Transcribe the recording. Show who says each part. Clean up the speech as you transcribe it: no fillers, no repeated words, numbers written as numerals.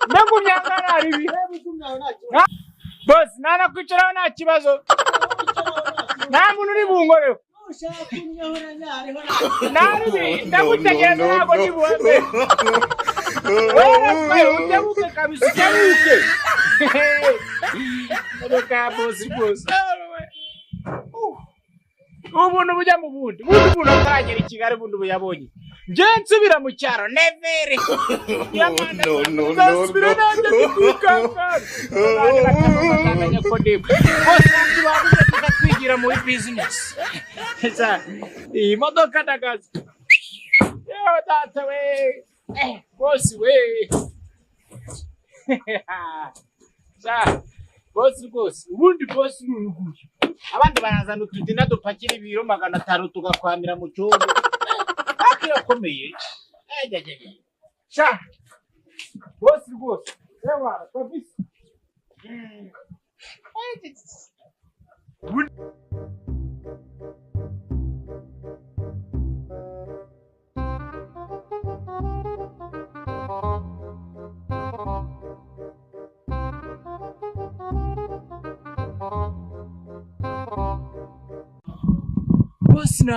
Speaker 1: Ndagumyangana aribi. Boss nana kwicara nta kibazo. Nta muntu uri bungore. Nari ndagutegereza ntabwo nibuze. Wewe ujya kabisa cyabike. Reka boss. Ubuntu bujya mu bundi. Buntu ataragera Kigali buntu buyabonye. Nje nsubira mu cyaro nevere. No. Kwigira muri business. Imodoka ndagaza. Yo data we. Boss we. Boss. Ubundi boss n'uruguye. Abandi barazana utudina dupakira ibiro 500 tugakwamira mu cyumba. Akirakomeye. Sha. Boss. Ewa, kabisa. Boss